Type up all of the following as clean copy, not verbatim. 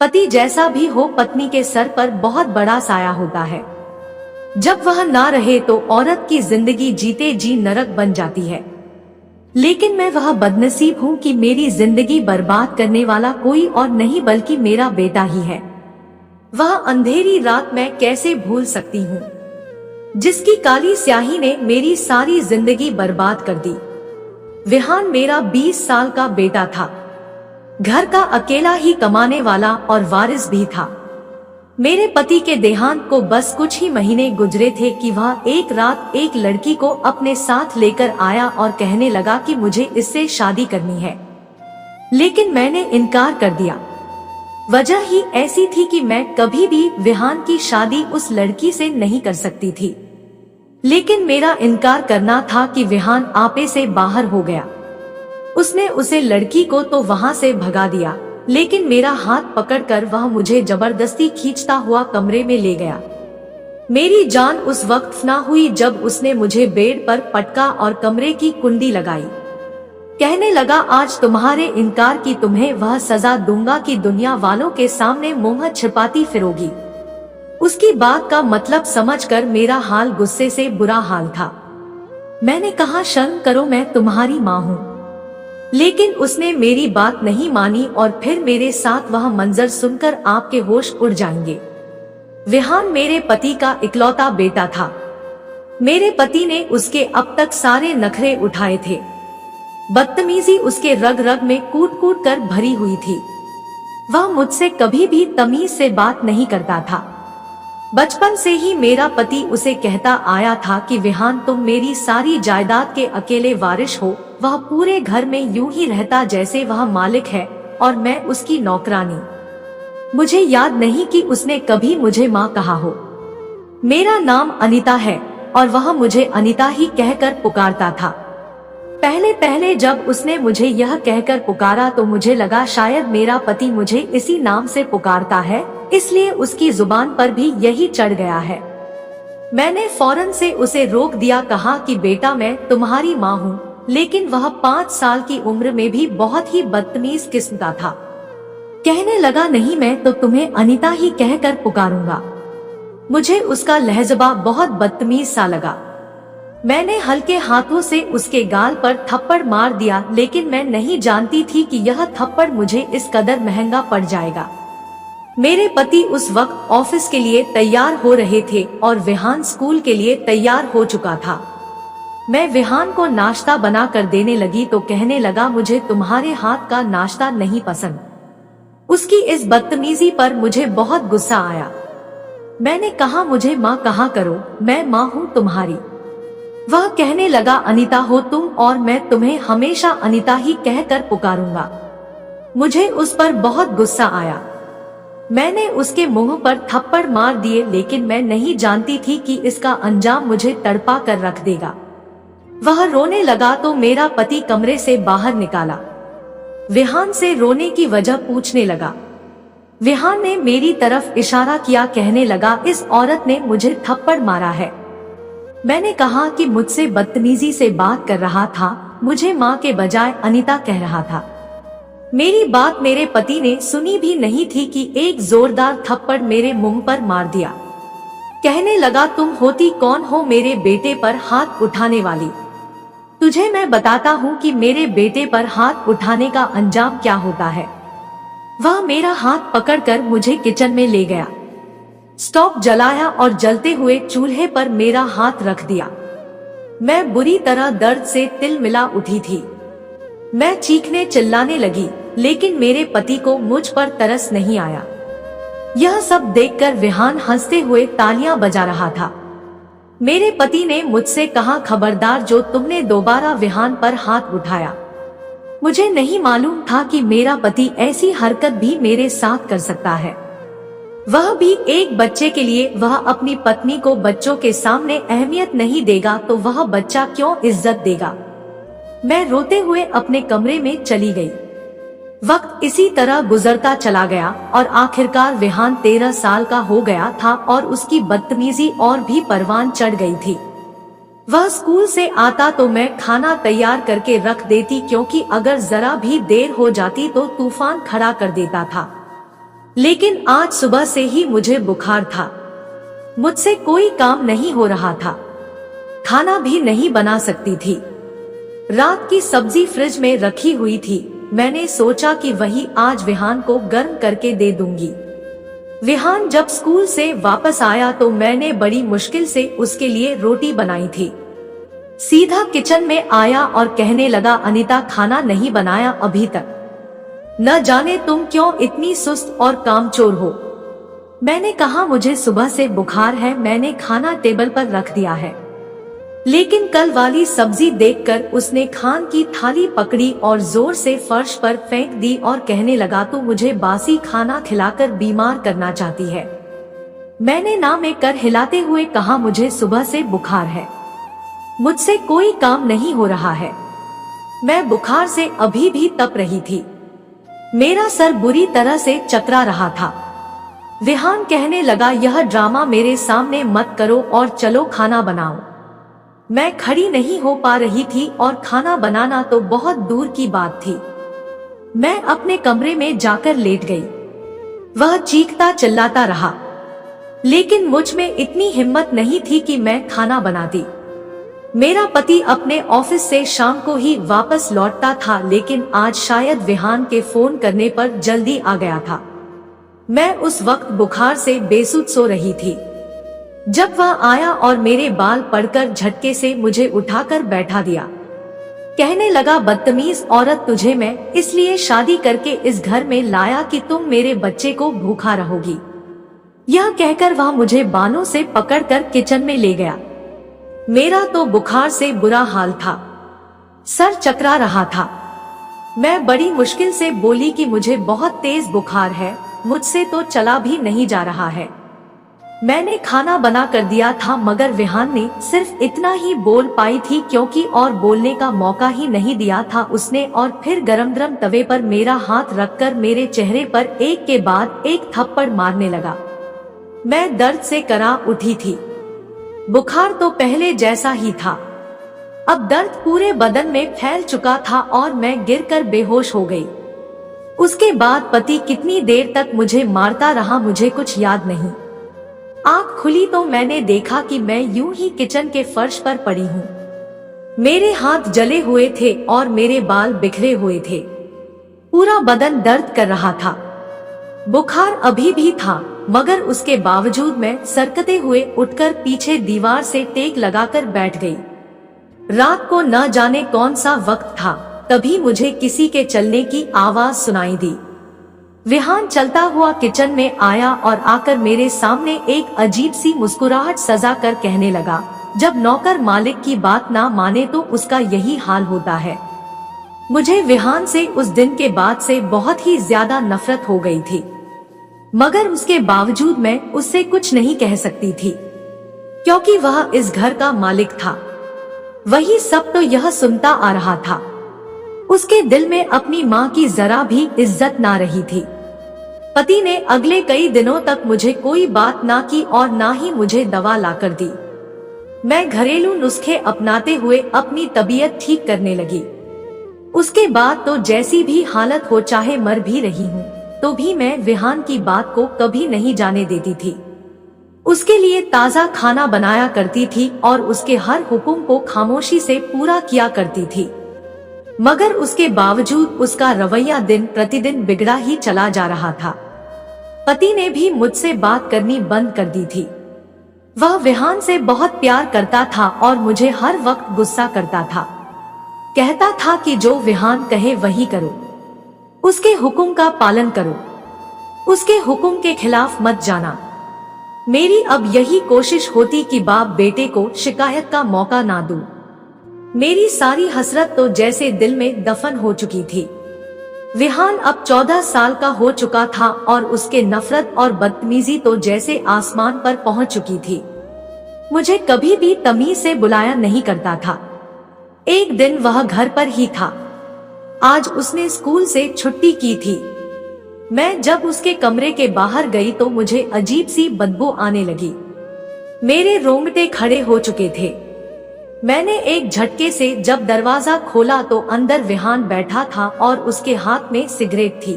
पति जैसा भी हो, पत्नी के सर पर बहुत बड़ा साया होता है। जब वह ना रहे तो औरत की जिंदगी जीते जी नरक बन जाती है। लेकिन मैं वह बदनसीब हूँ कि मेरी जिंदगी बर्बाद करने वाला कोई और नहीं बल्कि मेरा बेटा ही है। वह अंधेरी रात मैं कैसे भूल सकती हूँ, जिसकी काली स्याही ने मेरी सारी जिंदगी बर्बाद कर दी। विहान मेरा 20 साल का बेटा था, घर का अकेला ही कमाने वाला और वारिस भी था। मेरे पति के देहांत को बस कुछ ही महीने गुजरे थे कि वह एक रात एक लड़की को अपने साथ लेकर आया और कहने लगा कि मुझे इससे शादी करनी है। लेकिन मैंने इनकार कर दिया। वजह ही ऐसी थी कि मैं कभी भी विहान की शादी उस लड़की से नहीं कर सकती थी। लेकिन मेरा इनकार करना था कि विहान आपे से बाहर हो गया। उसने उसे लड़की को तो वहां से भगा दिया, लेकिन मेरा हाथ पकड़कर वह मुझे जबरदस्ती खींचता हुआ कमरे में ले गया। मेरी जान उस वक्त फना हुई जब उसने मुझे बेड पर पटका और कमरे की कुंडी लगाई। कहने लगा, आज तुम्हारे इनकार की तुम्हें वह सजा दूंगा कि दुनिया वालों के सामने मुंह छिपाती फिरोगी। उसकी बात का मतलब समझकर मेरा हाल गुस्से से बुरा हाल था। मैंने कहा, शर्म करो, मैं तुम्हारी माँ हूँ। लेकिन उसने मेरी बात नहीं मानी और फिर मेरे साथ वह मंजर सुनकर आपके होश उड़ जाएंगे। विहान मेरे पति का इकलौता बेटा था। मेरे पति ने उसके अब तक सारे नखरे उठाए थे। बदतमीजी उसके रग रग में कूट कूट कर भरी हुई थी। वह मुझसे कभी भी तमीज से बात नहीं करता था। बचपन से ही मेरा पति उसे कहता आया था कि विहान, तुम मेरी सारी जायदाद के अकेले वारिस हो। वह पूरे घर में यूं ही रहता जैसे वह मालिक है और मैं उसकी नौकरानी। मुझे याद नहीं कि उसने कभी मुझे माँ कहा हो। मेरा नाम अनीता है और वह मुझे अनीता ही कहकर पुकारता था। पहले पहले जब उसने मुझे यह कहकर पुकारा तो मुझे लगा शायद मेरा पति मुझे इसी नाम से पुकारता है, इसलिए उसकी जुबान पर भी यही चढ़ गया है। मैंने फौरन से उसे रोक दिया, कहा कि बेटा, मैं तुम्हारी माँ हूँ। लेकिन वह 5 साल की उम्र में भी बहुत ही बदतमीज किस्म का था। कहने लगा, नहीं, मैं तो तुम्हें अनीता ही कहकर पुकारूंगा। मुझे उसका लहजबा बहुत बदतमीज सा लगा। मैंने हल्के हाथों से उसके गाल पर थप्पड़ मार दिया, लेकिन मैं नहीं जानती थी कि यह थप्पड़ मुझे इस कदर महंगा पड़ जाएगा। मेरे पति उस वक्त ऑफिस के लिए तैयार हो रहे थे और विहान स्कूल के लिए तैयार हो चुका था। मैं विहान को नाश्ता बना कर देने लगी तो कहने लगा, मुझे तुम्हारे हाथ का नाश्ता नहीं पसंद। उसकी इस बदतमीजी पर मुझे बहुत गुस्सा आया। मैंने कहा, मुझे माँ कहा करो, मैं माँ हूँ तुम्हारी। वह कहने लगा, अनीता हो तुम और मैं तुम्हें हमेशा अनीता ही कहकर पुकारूंगा। मुझे उस पर बहुत गुस्सा आया। मैंने उसके मुंह पर थप्पड़ मार दिए, लेकिन मैं नहीं जानती थी कि इसका अंजाम मुझे तड़पा कर रख देगा। वह रोने लगा तो मेरा पति कमरे से बाहर निकाला। विहान से रोने की वजह पूछने लगा। विहान ने मेरी तरफ इशारा किया, कहने लगा, इस औरत ने मुझे थप्पड़ मारा है। मैंने कहा कि मुझसे बदतमीजी से बात कर रहा था, मुझे माँ के बजाय अनीता कह रहा था। मेरी बात मेरे पति ने सुनी भी नहीं थी कि एक जोरदार थप्पड़ मेरे मुंह पर मार दिया। कहने लगा, तुम होती कौन हो मेरे बेटे पर हाथ उठाने वाली? तुझे मैं बताता हूँ कि मेरे बेटे पर हाथ उठाने का अंजाम क्या होता है। वह मेरा हाथ पकड़कर मुझे किचन में ले गया। स्टोव जलाया और जलते हुए चूल्हे पर मेरा हाथ रख दिया। मैं बुरी तरह दर्द से तिलमिला उठी थी। मैं चीखने चिल्लाने लगी, लेकिन मेरे पति को मुझ पर तरस नहीं आया। यह सब देखकर विहान हंसते हुए तालियां बजा रहा था। मेरे पति ने मुझसे कहा, खबरदार जो तुमने दोबारा विहान पर हाथ उठाया। मुझे नहीं मालूम था कि मेरा पति ऐसी हरकत भी मेरे साथ कर सकता है, वह भी एक बच्चे के लिए। वह अपनी पत्नी को बच्चों के सामने अहमियत नहीं देगा तो वह बच्चा क्यों इज्जत देगा। मैं रोते हुए अपने कमरे में चली गई। वक्त इसी तरह गुजरता चला गया और आखिरकार विहान 13 साल का हो गया था और उसकी बदतमीजी और भी परवान चढ़ गई थी। वह स्कूल से आता तो मैं खाना तैयार करके रख देती, क्योंकि अगर जरा भी देर हो जाती तो तूफान खड़ा कर देता था। लेकिन आज सुबह से ही मुझे बुखार था। मुझसे कोई काम नहीं हो रहा था, खाना भी नहीं बना सकती थी। रात की सब्जी फ्रिज में रखी हुई थी। मैंने सोचा कि वही आज विहान को गर्म करके दे दूंगी। विहान जब स्कूल से वापस आया तो मैंने बड़ी मुश्किल से उसके लिए रोटी बनाई थी। सीधा किचन में आया और कहने लगा, अनीता खाना नहीं बनाया अभी तक, न जाने तुम क्यों इतनी सुस्त और कामचोर हो। मैंने कहा मुझे सुबह से बुखार है, मैंने खाना टेबल पर रख दिया है। लेकिन कल वाली सब्जी देखकर उसने खान की थाली पकड़ी और जोर से फर्श पर फेंक दी और कहने लगा, तू मुझे बासी खाना खिलाकर बीमार करना चाहती है। मैंने ना में कर हिलाते हुए कहा, मुझे सुबह से बुखार है, मुझसे कोई काम नहीं हो रहा है। मैं बुखार से अभी भी तप रही थी, मेरा सर बुरी तरह से चकरा रहा था। विहान कहने लगा, यह ड्रामा मेरे सामने मत करो और चलो खाना बनाओ। मैं खड़ी नहीं हो पा रही थी और खाना बनाना तो बहुत दूर की बात थी। मैं अपने कमरे में जाकर लेट गई। वह चीखता चिल्लाता रहा, लेकिन मुझ में इतनी हिम्मत नहीं थी कि मैं खाना बनाती। मेरा पति अपने ऑफिस से शाम को ही वापस लौटता था, लेकिन आज शायद विहान के फोन करने पर जल्दी आ गया था। मैं उस वक्त बुखार से बेसुध सो रही थी। जब वह आया और मेरे बाल पकड़कर झटके से मुझे उठाकर बैठा दिया, कहने लगा, बदतमीज औरत, तुझे मैं इसलिए शादी करके इस घर में लाया कि तुम मेरे बच्चे को भूखा रहोगी। यह कहकर वह मुझे बालों से पकड़कर किचन में ले गया। मेरा तो बुखार से बुरा हाल था, सर चकरा रहा था। मैं बड़ी मुश्किल से बोली कि मुझे बहुत तेज बुखार है, मुझसे तो चला भी नहीं जा रहा है। मैंने खाना बना कर दिया था, मगर विहान ने सिर्फ इतना ही बोल पाई थी, क्योंकि और बोलने का मौका ही नहीं दिया था उसने। और फिर गरम गरम तवे पर मेरा हाथ रखकर मेरे चेहरे पर एक के बाद एक थप्पड़ मारने लगा। मैं दर्द से करा उठी थी। बुखार तो पहले जैसा ही था, अब दर्द पूरे बदन में फैल चुका था और मैं गिरकर बेहोश हो गई। उसके बाद पति कितनी देर तक मुझे मारता रहा, मुझे कुछ याद नहीं। आँख खुली तो मैंने देखा कि मैं यूं ही किचन के फर्श पर पड़ी हूँ। मेरे हाथ जले हुए थे और मेरे बाल बिखरे हुए थे। पूरा बदन दर्द कर रहा था। बुखार अभी भी था, मगर उसके बावजूद मैं सरकते हुए उठकर पीछे दीवार से टेक लगाकर बैठ गई। रात को न जाने कौन सा वक्त था, तभी मुझे किसी के चलने की आवाज सुनाई दी। विहान चलता हुआ किचन में आया और आकर मेरे सामने एक अजीब सी मुस्कुराहट सजा कर कहने लगा, जब नौकर मालिक की बात ना माने तो उसका यही हाल होता है। मुझे विहान से उस दिन के बाद से बहुत ही ज्यादा नफरत हो गई थी, मगर उसके बावजूद मैं उससे कुछ नहीं कह सकती थी, क्योंकि वह इस घर का मालिक था। वही सब तो यह सुनता आ रहा था। उसके दिल में अपनी माँ की जरा भी इज्जत ना रही थी। पति ने अगले कई दिनों तक मुझे कोई बात ना की और ना ही मुझे दवा लाकर दी। मैं घरेलू नुस्खे अपनाते हुए अपनी तबीयत ठीक करने लगी। उसके बाद तो जैसी भी हालत हो, चाहे मर भी रही हूँ, तो भी मैं विहान की बात को कभी नहीं जाने देती थी। उसके लिए ताज़ा खाना बनाया करती थी और उसके हर हुक्म को खामोशी से पूरा किया करती थी, मगर उसके बावजूद उसका रवैया दिन प्रतिदिन बिगड़ा ही चला जा रहा था। पति ने भी मुझसे बात करनी बंद कर दी थी। वह विहान से बहुत प्यार करता था और मुझे हर वक्त गुस्सा करता था। कहता था कि जो विहान कहे वही करो, उसके हुक्म का पालन करो, उसके हुक्म के खिलाफ मत जाना। मेरी अब यही कोशिश होती कि बाप बेटे को शिकायत का मौका ना दूं। मेरी सारी हसरत तो जैसे दिल में दफन हो चुकी थी। विहान अब 14 साल का हो चुका था और उसके नफरत और बदतमीजी तो जैसे आसमान पर पहुंच चुकी थी। मुझे कभी भी तमीज से बुलाया नहीं करता था। एक दिन वह घर पर ही था। आज उसने स्कूल से छुट्टी की थी। मैं जब उसके कमरे के बाहर गई तो मुझे अजीब सी बदबू आने लगी। मेरे रोंगटे खड़े हो चुके थे। मैंने एक झटके से जब दरवाजा खोला तो अंदर विहान बैठा था और उसके हाथ में सिगरेट थी।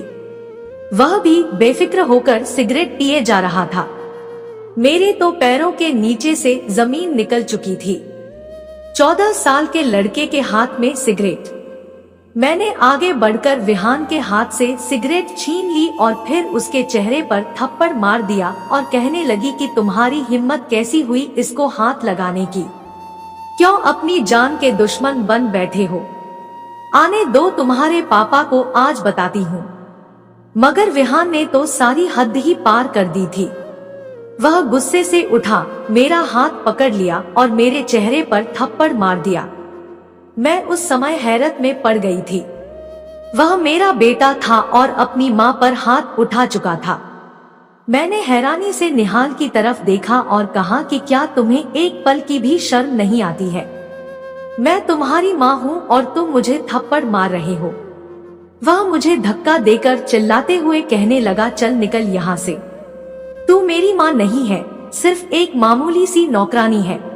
वह भी बेफिक्र होकर सिगरेट पिए जा रहा था। मेरे तो पैरों के नीचे से जमीन निकल चुकी थी। 14 साल के लड़के के हाथ में सिगरेट। मैंने आगे बढ़कर विहान के हाथ से सिगरेट छीन ली और फिर उसके चेहरे पर थप्पड़ मार दिया और कहने लगी कि तुम्हारी हिम्मत कैसी हुई इसको हाथ लगाने की? क्यों अपनी जान के दुश्मन बन बैठे हो? आने दो, तुम्हारे पापा को आज बताती हूँ। मगर विहान ने तो सारी हद ही पार कर दी थी। वह गुस्से से उठा, मेरा हाथ पकड़ लिया और मेरे चेहरे पर थप्पड़ मार दिया। मैं उस समय हैरत में पड़ गई थी। वह मेरा बेटा था और अपनी माँ पर हाथ उठा चुका था। मैंने हैरानी से निहाल की तरफ देखा और कहा कि क्या तुम्हें एक पल की भी शर्म नहीं आती है? मैं तुम्हारी माँ हूँ और तुम मुझे थप्पड़ मार रहे हो। वह मुझे धक्का देकर चिल्लाते हुए कहने लगा, चल निकल यहाँ से। तू मेरी माँ नहीं है, सिर्फ एक मामूली सी नौकरानी है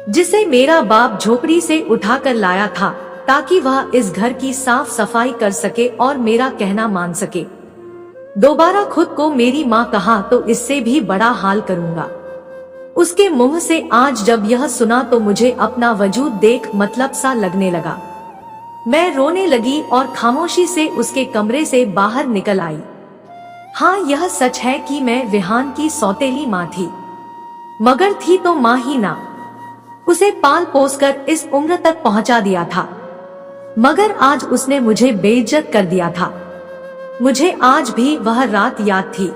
जिसे मेरा बाप झोपड़ी से उठाकर लाया था ताकि वह इस घर की साफ सफाई कर सके और मेरा कहना मान सके। दोबारा खुद को मेरी माँ कहा तो इससे भी बड़ा हाल करूँगा। उसके मुंह से आज जब यह सुना तो मुझे अपना वजूद देख मतलब सा लगने लगा। मैं रोने लगी और खामोशी से उसके कमरे से बाहर निकल आई। हाँ, यह सच है कि मैं विहान की सौतेली माँ थी, मगर थी तो माँ ही ना। उसे पाल पोस कर इस उम्र तक पहुंचा दिया था, मगर आज उसने मुझे बेइज्जत कर दिया था। मुझे आज भी वह रात याद थी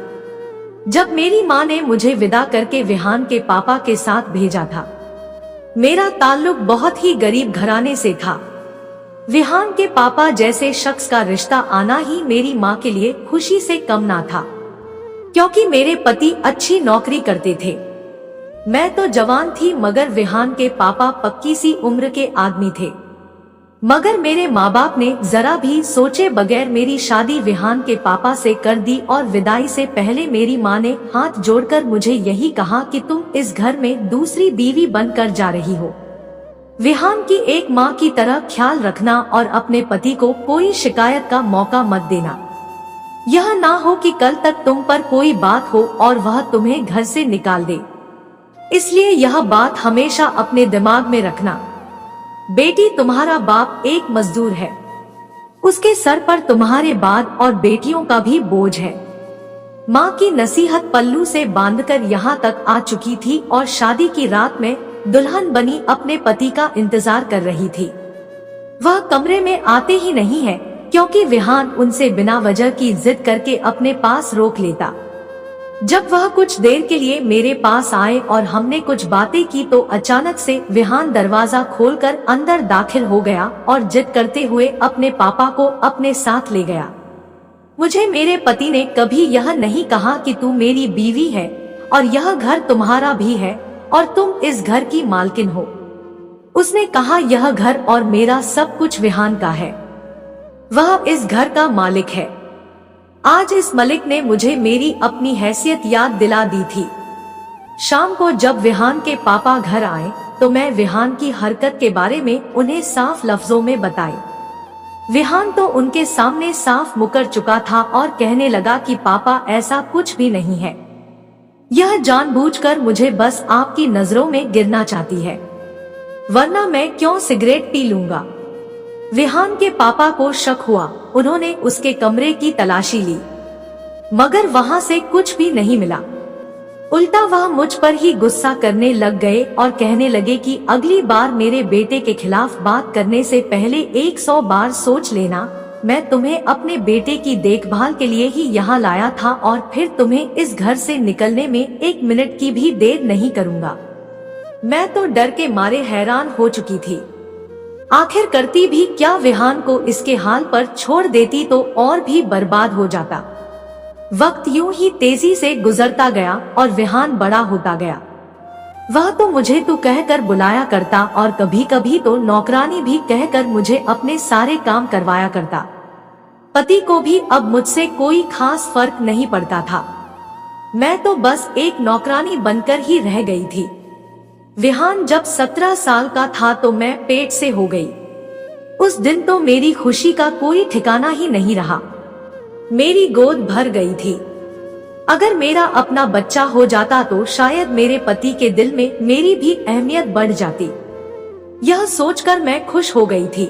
जब मेरी माँ ने मुझे विदा करके विहान के पापा के साथ भेजा था। मेरा ताल्लुक बहुत ही गरीब घराने से था। विहान के पापा जैसे शख्स का रिश्ता आना ही मेरी माँ के लिए खुशी से कम ना था, क्योंकि मेरे पति अच्छी नौकरी करते थे। मैं तो जवान थी मगर विहान के पापा पक्की सी उम्र के आदमी थे। मगर मेरे माँ बाप ने जरा भी सोचे बगैर मेरी शादी विहान के पापा से कर दी और विदाई से पहले मेरी माँ ने हाथ जोड़कर मुझे यही कहा कि तुम इस घर में दूसरी बीवी बनकर जा रही हो। विहान की एक माँ की तरह ख्याल रखना और अपने पति को कोई शिकायत का मौका मत देना। यह ना हो कि कल तक तुम पर कोई बात हो और वह तुम्हें घर से निकाल दे। इसलिए यह बात हमेशा अपने दिमाग में रखना। बेटी, तुम्हारा बाप एक मजदूर है, उसके सर पर तुम्हारे बाद और बेटियों का भी बोझ है। माँ की नसीहत पल्लू से बांधकर यहाँ तक आ चुकी थी और शादी की रात में दुल्हन बनी अपने पति का इंतजार कर रही थी। वह कमरे में आते ही नहीं है क्योंकि विहान उनसे बिना वजह की जिद करके अपने पास रोक लेता। जब वह कुछ देर के लिए मेरे पास आए और हमने कुछ बातें की तो अचानक से विहान दरवाजा खोलकर अंदर दाखिल हो गया और जिद करते हुए अपने पापा को अपने साथ ले गया। मुझे मेरे पति ने कभी यह नहीं कहा कि तू मेरी बीवी है और यह घर तुम्हारा भी है और तुम इस घर की मालकिन हो। उसने कहा यह घर और मेरा सब कुछ विहान का है, वह इस घर का मालिक है। आज इस मलिक ने मुझे मेरी अपनी हैसियत याद दिला दी थी। शाम को जब विहान के पापा घर आए तो मैं विहान की हरकत के बारे में उन्हें साफ लफ्जों में बताई। विहान तो उनके सामने साफ मुकर चुका था और कहने लगा कि पापा ऐसा कुछ भी नहीं है, यह जानबूझकर मुझे बस आपकी नजरों में गिरना चाहती है, वरना मैं क्यों सिगरेट पी लूंगा। विहान के पापा को शक हुआ। उन्होंने उसके कमरे की तलाशी ली मगर वहां से कुछ भी नहीं मिला। उल्टा वह मुझ पर ही गुस्सा करने लग गए और कहने लगे कि अगली बार मेरे बेटे के खिलाफ बात करने से पहले 100 बार सोच लेना। मैं तुम्हें अपने बेटे की देखभाल के लिए ही यहाँ लाया था और फिर तुम्हें इस घर से निकलने में 1 मिनट की भी देर नहीं करूँगा। मैं तो डर के मारे हैरान हो चुकी थी। आखिर करती भी क्या? विहान को इसके हाल पर छोड़ देती तो और भी बर्बाद हो जाता। वक्त यूं ही तेजी से गुजरता गया और विहान बड़ा होता गया। वह तो मुझे तू कहकर बुलाया करता और कभी कभी तो नौकरानी भी कहकर मुझे अपने सारे काम करवाया करता। पति को भी अब मुझसे कोई खास फर्क नहीं पड़ता था। मैं तो बस एक नौकरानी बनकर ही रह गई थी। विहान जब 17 साल का था तो मैं पेट से हो गई। उस दिन तो मेरी खुशी का कोई ठिकाना ही नहीं रहा। मेरी गोद भर गई थी। अगर मेरा अपना बच्चा हो जाता तो शायद मेरे पति के दिल में मेरी भी अहमियत बढ़ जाती। यह सोचकर मैं खुश हो गई थी।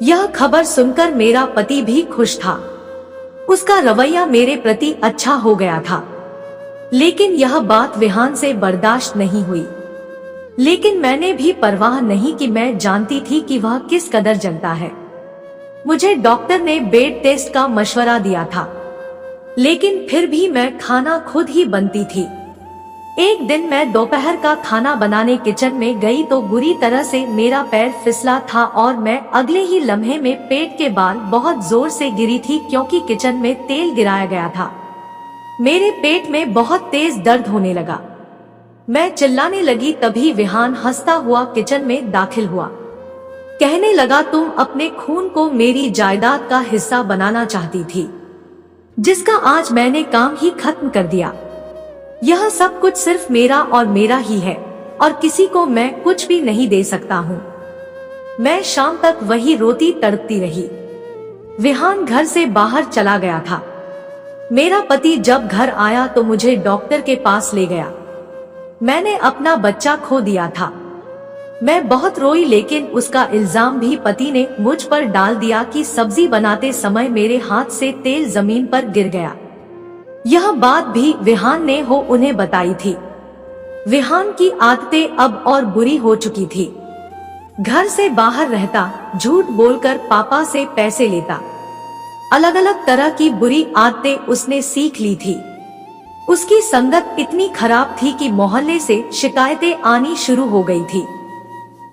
यह खबर सुनकर मेरा पति भी खुश था। उसका रवैया मेरे प्रति अच्छा हो गया था। लेकिन यह बात विहान से बर्दाश्त नहीं हुई। लेकिन मैंने भी परवाह नहीं कि मैं जानती थी कि वह किस कदर जलता है। मुझे डॉक्टर ने बेड टेस्ट का मशवरा दिया था, लेकिन फिर भी मैं खाना खुद ही बनती थी। एक दिन मैं दोपहर का खाना बनाने किचन में गई तो बुरी तरह से मेरा पैर फिसला था और मैं अगले ही लम्हे में पेट के बाल बहुत जोर से गिरी थी, क्योंकि किचन में तेल गिराया गया था। मेरे पेट में बहुत तेज दर्द होने लगा। मैं चिल्लाने लगी, तभी विहान हंसता हुआ किचन में दाखिल हुआ। कहने लगा, तुम अपने खून को मेरी जायदाद का हिस्सा बनाना चाहती थी, जिसका आज मैंने काम ही खत्म कर दिया। यह सब कुछ सिर्फ मेरा और मेरा ही है और किसी को मैं कुछ भी नहीं दे सकता हूँ। मैं शाम तक वही रोती तड़पती रही। विहान घर से बाहर चला गया था। मेरा पति जब घर आया तो मुझे डॉक्टर के पास ले गया। मैंने अपना बच्चा खो दिया था। मैं बहुत रोई, लेकिन उसका इल्जाम भी पति ने मुझ पर डाल दिया कि सब्जी बनाते समय मेरे हाथ से तेल जमीन पर गिर गया। यह बात भी विहान ने उन्हें बताई थी। विहान की आदतें अब और बुरी हो चुकी थी। घर से बाहर रहता, झूठ बोलकर पापा से पैसे लेता, अलग अलग तरह की बुरी आदतें उसने सीख ली थी। उसकी संगत इतनी खराब थी कि मोहल्ले से शिकायतें आनी शुरू हो गई थी।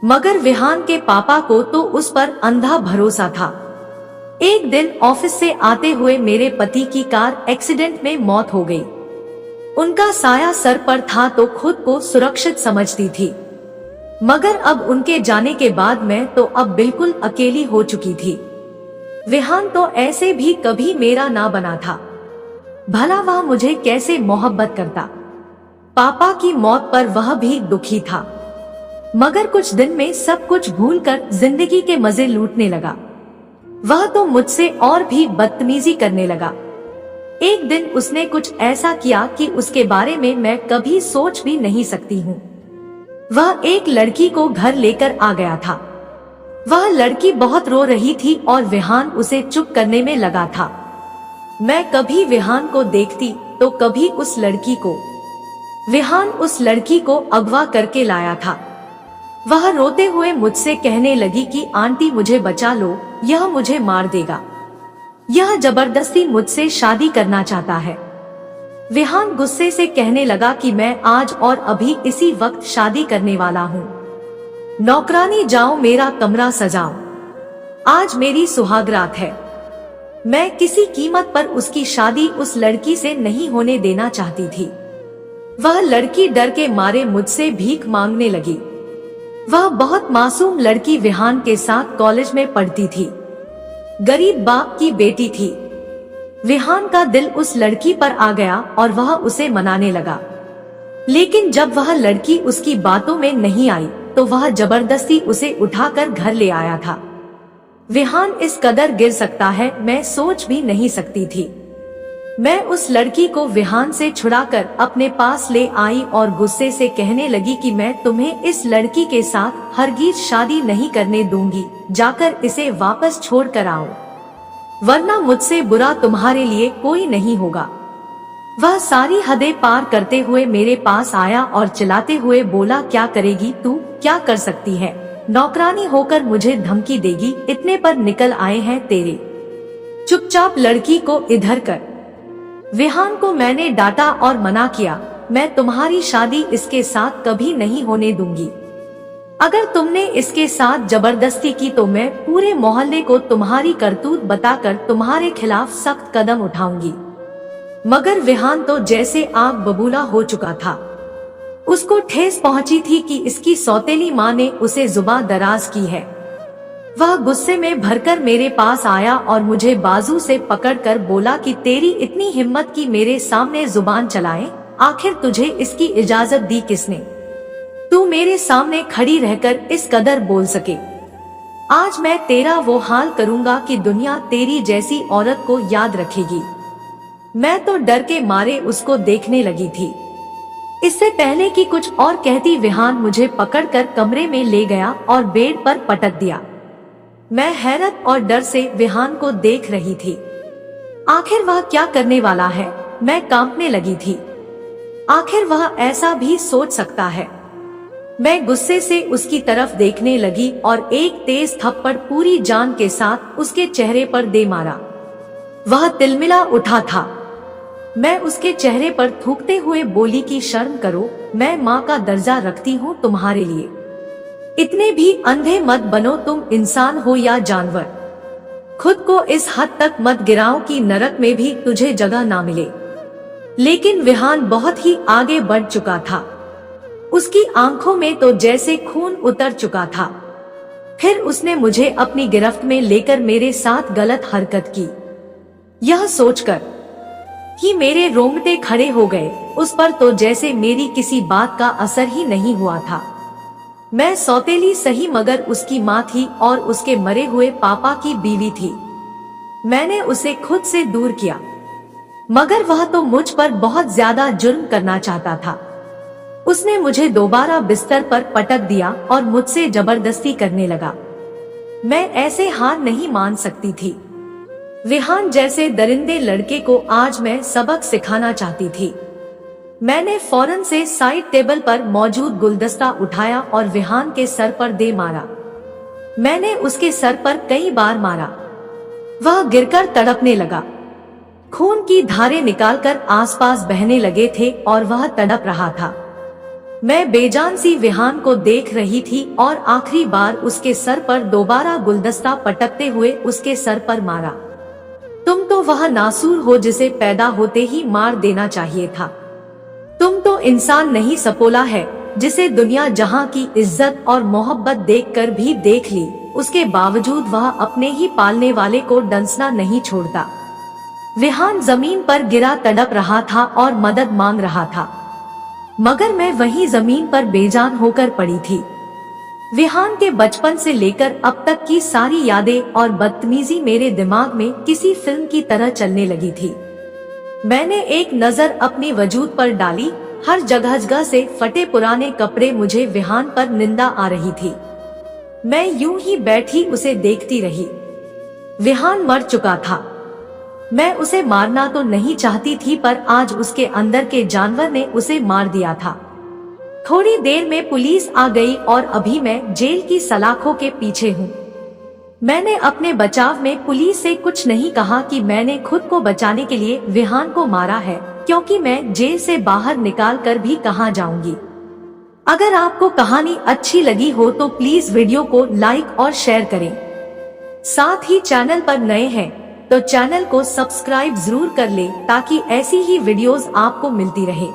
मगर विहान के पापा को तो उस पर अंधा भरोसा था। एक दिन ऑफिस से आते हुए मेरे पति की कार एक्सीडेंट में मौत हो गई। उनका साया सर पर था तो खुद को सुरक्षित समझती थी, मगर अब उनके जाने के बाद मैं तो अब बिल्कुल अकेली हो चुकी थी। विहान तो ऐसे भी कभी मेरा ना बना था। भला वह मुझे कैसे मोहब्बत करता। पापा की मौत पर वह भी दुखी था, मगर कुछ दिन में सब कुछ भूलकर जिंदगी के मजे लूटने लगा। वह तो मुझसे और भी बदतमीजी करने लगा। एक दिन उसने कुछ ऐसा किया कि उसके बारे में मैं कभी सोच भी नहीं सकती हूँ। वह एक लड़की को घर लेकर आ गया था। वह लड़की बहुत रो रही थी और विहान उसे चुप करने में लगा था। मैं कभी विहान को देखती तो कभी उस लड़की को। विहान उस लड़की को अगवा करके लाया था। वह रोते हुए मुझसे कहने लगी कि आंटी मुझे बचा लो, यह मुझे मार देगा। यह जबरदस्ती मुझसे शादी करना चाहता है। विहान गुस्से से कहने लगा कि मैं आज और अभी इसी वक्त शादी करने वाला हूँ। नौकरानी जाओ, मेरा कमरा सजाओ, आज मेरी सुहागरात है। मैं किसी कीमत पर उसकी शादी उस लड़की से नहीं होने देना चाहती थी। वह लड़की डर के मारे मुझसे भीख मांगने लगी। वह बहुत मासूम लड़की विहान के साथ कॉलेज में पढ़ती थी। गरीब बाप की बेटी थी। विहान का दिल उस लड़की पर आ गया और वह उसे मनाने लगा। लेकिन जब वह लड़की उसकी बातों में नहीं आई तो वह जबरदस्ती उसे उठाकर घर ले आया था। विहान इस कदर गिर सकता है, मैं सोच भी नहीं सकती थी। मैं उस लड़की को विहान से छुड़ाकर अपने पास ले आई और गुस्से से कहने लगी कि मैं तुम्हें इस लड़की के साथ हरगिज शादी नहीं करने दूंगी। जाकर इसे वापस छोड़ कर आओ, वरना मुझसे बुरा तुम्हारे लिए कोई नहीं होगा। वह सारी हदें पार करते हुए मेरे पास आया और चिल्लाते हुए बोला, क्या करेगी तू, क्या कर सकती है? नौकरानी होकर मुझे धमकी देगी? इतने पर निकल आए हैं तेरे। चुपचाप लड़की को इधर कर। विहान को मैंने डांटा और मना किया, मैं तुम्हारी शादी इसके साथ कभी नहीं होने दूंगी। अगर तुमने इसके साथ जबरदस्ती की तो मैं पूरे मोहल्ले को तुम्हारी करतूत बताकर तुम्हारे खिलाफ सख्त कदम उठाऊंगी। मगर विहान तो जैसे आग बबूला हो चुका था। उसको ठेस पहुंची थी कि इसकी सौतेली माँ ने उसे जुबान दराज की है। वह गुस्से में भरकर मेरे पास आया और मुझे बाजू से पकड़कर बोला कि तेरी इतनी हिम्मत की मेरे सामने जुबान चलाए, आखिर तुझे इसकी इजाजत दी किसने? तू मेरे सामने खड़ी रहकर इस कदर बोल सके? आज मैं तेरा वो हाल करूंगा कि दुनिया तेरी जैसी औरत को याद रखेगी। मैं तो डर के मारे उसको देखने लगी थी। इससे पहले कि कुछ और कहती विहान मुझे पकड़कर कमरे में ले गया और बेड पर पटक दिया। मैं हैरत और डर से विहान को देख रही थी। आखिर वह क्या करने वाला है? मैं कांपने लगी थी। आखिर वह ऐसा भी सोच सकता है? मैं गुस्से से उसकी तरफ देखने लगी और एक तेज थप्पड़ पूरी जान के साथ उसके चेहरे पर दे मारा। वह तिलमिला उठा था। मैं उसके चेहरे पर थूकते हुए बोली कि शर्म करो, मैं माँ का दर्जा रखती हूँ तुम्हारे लिए। इतने भी अंधे मत बनो, तुम इंसान हो या जानवर। खुद को इस हद तक मत गिराओ कि नरक में भी तुझे जगह ना मिले। लेकिन विहान बहुत ही आगे बढ़ चुका था। उसकी आंखों में तो जैसे खून उतर चुका था। फिर उसने मुझे अपनी गिरफ्त में लेकर मेरे साथ गलत हरकत की। यह सोचकर कि मेरे रोंगटे खड़े हो गए, उस पर तो जैसे मेरी किसी बात का असर ही नहीं हुआ था। मैं सौतेली सही मगर उसकी माँ थी और उसके मरे हुए पापा की बीवी थी। मैंने उसे खुद से दूर किया, मगर वह तो मुझ पर बहुत ज्यादा जुर्म करना चाहता था। उसने मुझे दोबारा बिस्तर पर पटक दिया और मुझसे जबरदस्ती करने लगा। मैं ऐसे हार नहीं मान सकती थी। विहान जैसे दरिंदे लड़के को आज मैं सबक सिखाना चाहती थी। मैंने फौरन से साइड टेबल पर मौजूद गुलदस्ता उठाया और विहान के सर पर दे मारा। मैंने उसके सर पर कई बार मारा। वह गिरकर तड़पने लगा। खून की धारें निकालकर आसपास बहने लगे थे और वह तड़प रहा था। मैं बेजान सी विहान को देख रही थी और आखिरी बार उसके सर पर दोबारा गुलदस्ता पटकते हुए उसके सर पर मारा। तुम तो वह नासूर हो जिसे पैदा होते ही मार देना चाहिए था। तुम तो इंसान नहीं सपोला है, जिसे दुनिया जहां की इज्जत और मोहब्बत देखकर भी देख ली, उसके बावजूद वह अपने ही पालने वाले को डंसना नहीं छोड़ता। विहान जमीन पर गिरा तड़प रहा था और मदद मांग रहा था, मगर मैं वहीं जमीन पर बेजान होकर पड़ी थी। विहान के बचपन से लेकर अब तक की सारी यादें और बदतमीजी मेरे दिमाग में किसी फिल्म की तरह चलने लगी थी। मैंने एक नजर अपने वजूद पर डाली। हर जगह से फटे पुराने कपड़े, मुझे विहान पर निंदा आ रही थी। मैं यूं ही बैठी उसे देखती रही। विहान मर चुका था। मैं उसे मारना तो नहीं चाहती थी, पर आज उसके अंदर के जानवर ने उसे मार दिया था। थोड़ी देर में पुलिस आ गई और अभी मैं जेल की सलाखों के पीछे हूँ। मैंने अपने बचाव में पुलिस से कुछ नहीं कहा कि मैंने खुद को बचाने के लिए विहान को मारा है, क्योंकि मैं जेल से बाहर निकाल कर भी कहाँ जाऊंगी। अगर आपको कहानी अच्छी लगी हो तो प्लीज वीडियो को लाइक और शेयर करें। साथ ही चैनल पर नए हैं तो चैनल को सब्सक्राइब जरूर कर लें ताकि ऐसी ही वीडियोस आपको मिलती रहे।